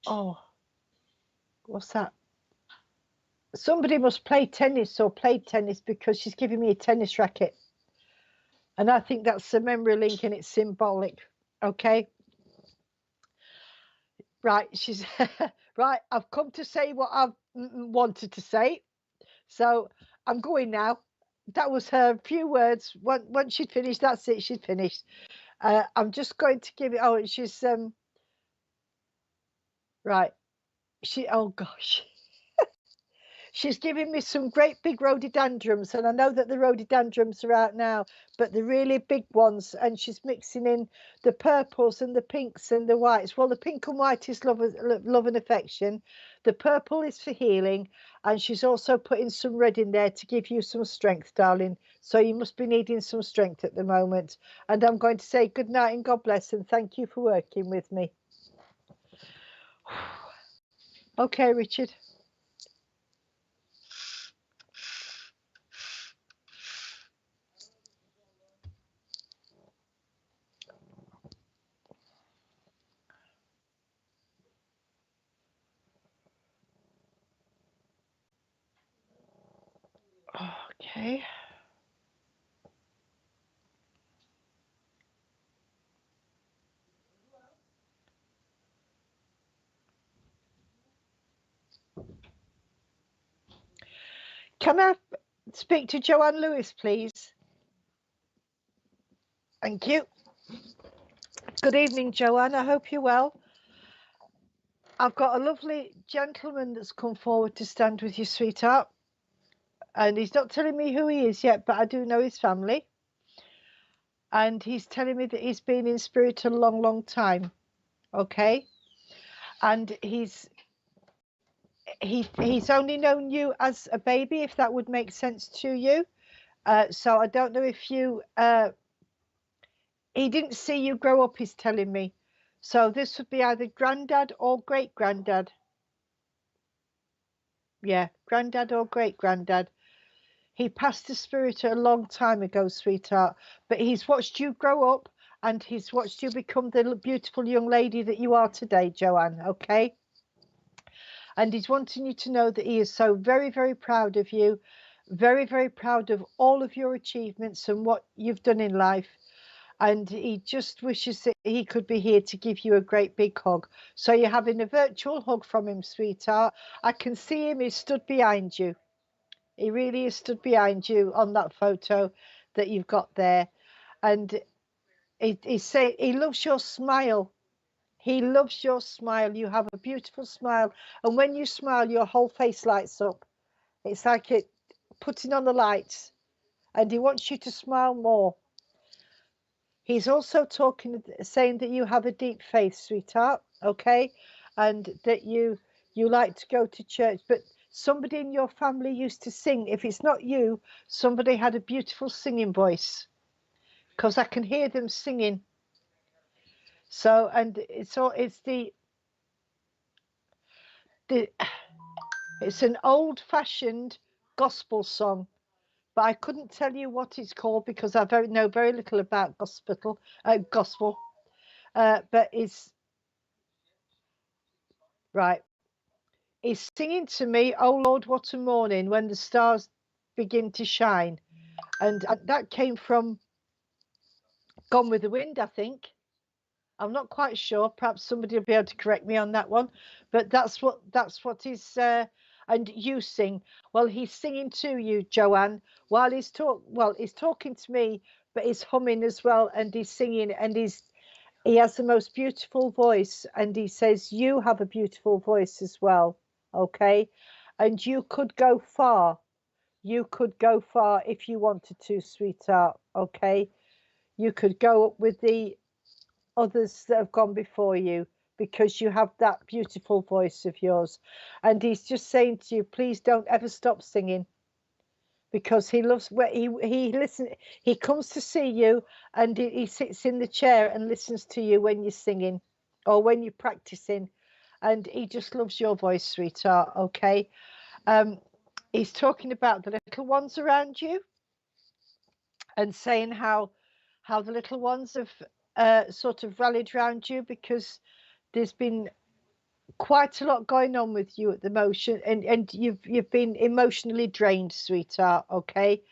oh, what's that? Somebody must play tennis or played tennis, because she's giving me a tennis racket. And I think that's a memory link, and it's symbolic. Okay. Right. She's right. I've come to say what I've wanted to say. So I'm going now. That was her few words. Once she'd finished, that's it. She'd finished. I'm just going to give it. Oh, she's right. Oh gosh. She's giving me some great big rhododendrons, and I know that the rhododendrons are out now, but the really big ones, and she's mixing in the purples and the pinks and the whites. Well, the pink and white is love and affection. The purple is for healing, and she's also putting some red in there to give you some strength, darling. So you must be needing some strength at the moment. And I'm going to say good night and God bless, and thank you for working with me. Okay, Richard. Okay. Can I speak to Joanne Lewis, please? Thank you. Good evening, Joanne. I hope you're well. I've got a lovely gentleman that's come forward to stand with you, sweetheart. And he's not telling me who he is yet, but I do know his family. And he's telling me that he's been in spirit a long, long time. Okay? And he's only known you as a baby, if that would make sense to you. So I don't know if you... he didn't see you grow up, he's telling me. So this would be either granddad or great-granddad. Yeah, granddad or great-granddad. He passed the spirit a long time ago, sweetheart. But he's watched you grow up and he's watched you become the beautiful young lady that you are today, Joanne, okay? And he's wanting you to know that he is so very, very proud of you. Very, very proud of all of your achievements and what you've done in life. And he just wishes that he could be here to give you a great big hug. So you're having a virtual hug from him, sweetheart. I can see him, he's stood behind you. He really is stood behind you on that photo that you've got there. And he loves your smile. He loves your smile. You have a beautiful smile. And when you smile, your whole face lights up. It's like it putting on the lights. And he wants you to smile more. He's also saying that you have a deep faith, sweetheart, okay? And that you like to go to church, but somebody in your family used to sing. If it's not you, somebody had a beautiful singing voice, because I can hear them singing. So, and it's an old-fashioned gospel song. But I couldn't tell you what it's called because I know very little about gospel. But it's right. He's singing to me, "Oh Lord, what a morning when the stars begin to shine," and that came from Gone with the Wind, I think. I'm not quite sure. Perhaps somebody will be able to correct me on that one. But that's what he's. And you sing. Well, he's singing to you, Joanne, while he's talking to me, but he's humming as well, and he's singing, and he has the most beautiful voice, and he says you have a beautiful voice as well, okay? And you could go far. You could go far if you wanted to, sweetheart, okay? You could go up with the others that have gone before you, because you have that beautiful voice of yours. And he's just saying to you, please don't ever stop singing, because he loves where he comes to see you, and he sits in the chair and listens to you when you're singing or when you're practicing, and he just loves your voice, sweetheart, okay? He's talking about the little ones around you and saying how the little ones have sort of rallied around you, because there's been quite a lot going on with you at the moment, and you've been emotionally drained, sweetheart, okay?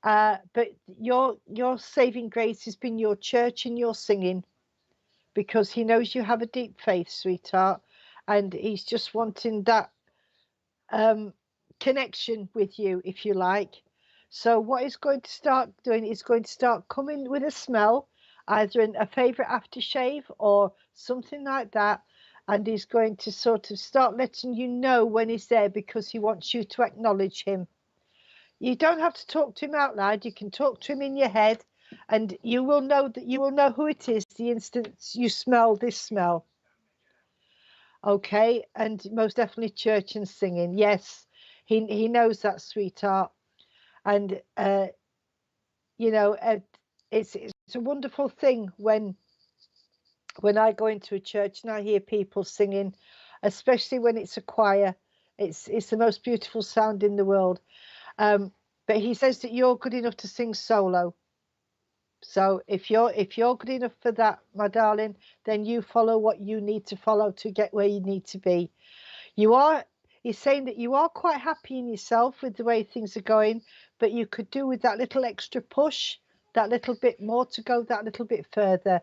But your saving grace has been your church and your singing, because he knows you have a deep faith, sweetheart, and he's just wanting that connection with you, if you like. So what he's going to start doing is going to start coming with a smell, either in a favourite aftershave or something like that, and he's going to sort of start letting you know when he's there, because he wants you to acknowledge him. You don't have to talk to him out loud. You can talk to him in your head, and you will know who it is the instant you smell this smell. Okay, and most definitely church and singing. Yes, he knows that, sweetheart. And you know, it's a wonderful thing when I go into a church and I hear people singing, especially when it's a choir. It's the most beautiful sound in the world. But he says that you're good enough to sing solo. So if you're good enough for that, my darling, then you follow what you need to follow to get where you need to be. He's saying that you are quite happy in yourself with the way things are going, but you could do with that little extra push, that little bit more, to go that little bit further.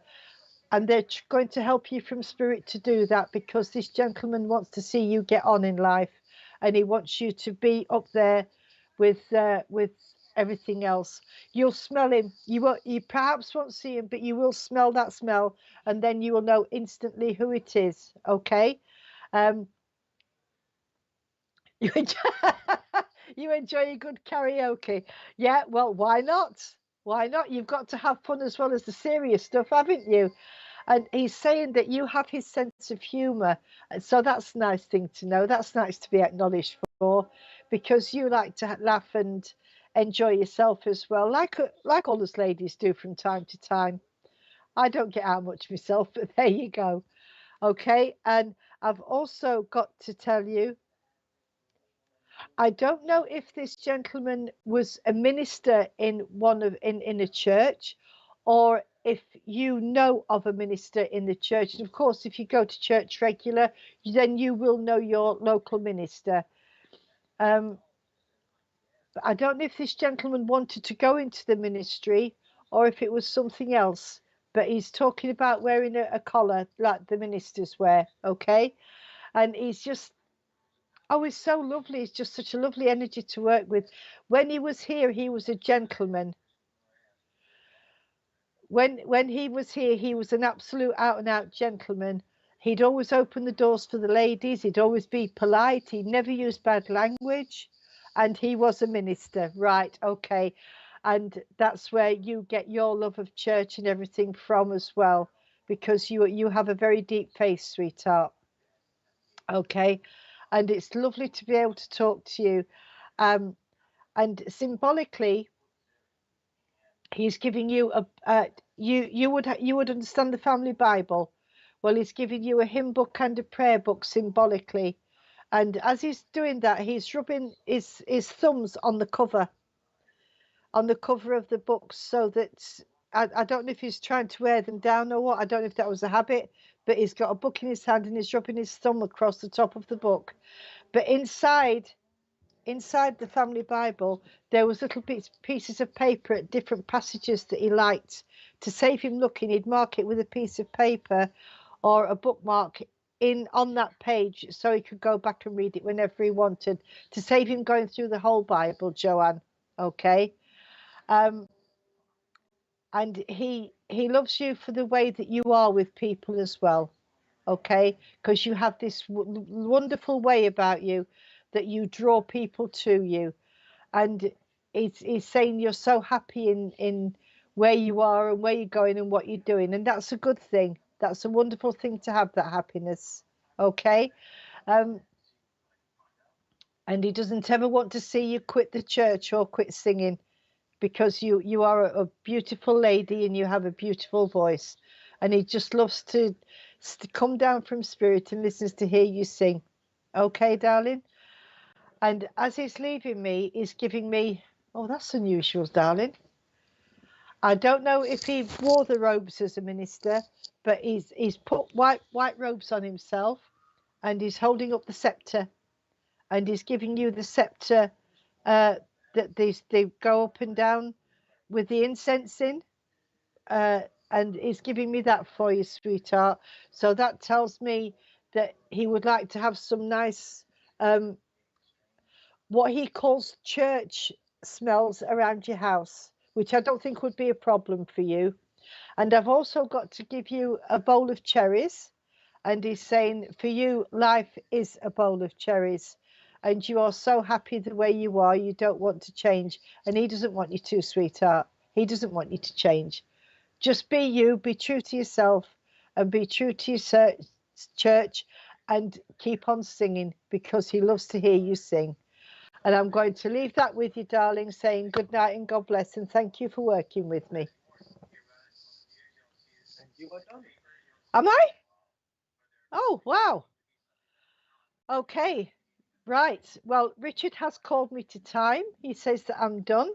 And they're going to help you from spirit to do that, because this gentleman wants to see you get on in life. and he wants you to be up there with everything else. You'll smell him. You perhaps won't see him, but you will smell that smell, and then you will know instantly who it is. Okay. You enjoy, you enjoy a good karaoke. Yeah, well, why not? Why not? You've got to have fun as well as the serious stuff, haven't you? And he's saying that you have his sense of humor. So that's a nice thing to know. That's nice to be acknowledged for, because you like to laugh and enjoy yourself as well, like all us ladies do from time to time. I don't get out much myself, but there you go. Okay. And I've also got to tell you, I don't know if this gentleman was a minister in in a church, or if you know of a minister in the church. And of course, if you go to church regular, then you will know your local minister. But I don't know if this gentleman wanted to go into the ministry or if it was something else. But he's talking about wearing a collar like the ministers wear. Okay. And he's just, oh, he's so lovely. He's just such a lovely energy to work with. When he was here, he was a gentleman. When he was here, he was an absolute out and out gentleman. He'd always open the doors for the ladies. He'd always be polite. He never used bad language. And he was a minister. Right. Okay. And that's where you get your love of church and everything from as well, because you have a very deep faith, sweetheart. Okay. And it's lovely to be able to talk to you. And symbolically, he's giving you you would understand the family Bible. Well, he's giving you a hymn book and a prayer book symbolically. And as he's doing that, he's rubbing his thumbs on the cover of the books, so that I don't know if he's trying to wear them down or what. I don't know if that was a habit, but he's got a book in his hand and he's rubbing his thumb across the top of the book. But inside the family Bible, there was little pieces of paper at different passages that he liked. To save him looking, he'd mark it with a piece of paper or a bookmark on that page, so he could go back and read it whenever he wanted, to save him going through the whole Bible, Joanne. Okay. And he loves you for the way that you are with people as well. Okay, because you have this wonderful way about you that you draw people to you. And he's saying you're so happy in where you are and where you're going and what you're doing, and that's a good thing. That's a wonderful thing to have, that happiness. Okay. And he doesn't ever want to see you quit the church or quit singing, because you are a beautiful lady and you have a beautiful voice, and he just loves to come down from spirit and listens to hear you sing. Okay, darling. And as he's leaving me, he's giving me, oh, that's unusual, darling. I don't know if he wore the robes as a minister, but he's put white robes on himself, and he's holding up the scepter, and he's giving you the scepter that they go up and down with the incense in, and he's giving me that for you, sweetheart. So that tells me that he would like to have some nice what he calls church smells around your house, which I don't think would be a problem for you. And I've also got to give you a bowl of cherries, and he's saying for you, life is a bowl of cherries, and you are so happy the way you are, you don't want to change, and he doesn't want you to, sweetheart. He doesn't want you to change. Just be you, be true to yourself, and be true to your church, and keep on singing, because he loves to hear you sing. And I'm going to leave that with you, darling, saying good night and God bless, and thank you for working with me. Am I? Oh, wow. Okay. Right. Well, Richard has called me to time. He says that I'm done.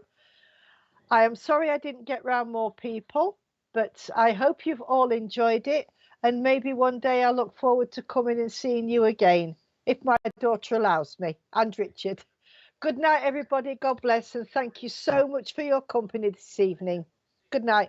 I am sorry I didn't get round more people, but I hope you've all enjoyed it. And maybe one day I look forward to coming and seeing you again, if my daughter allows me, and Richard. Good night, everybody. God bless. And thank you so much for your company this evening. Good night.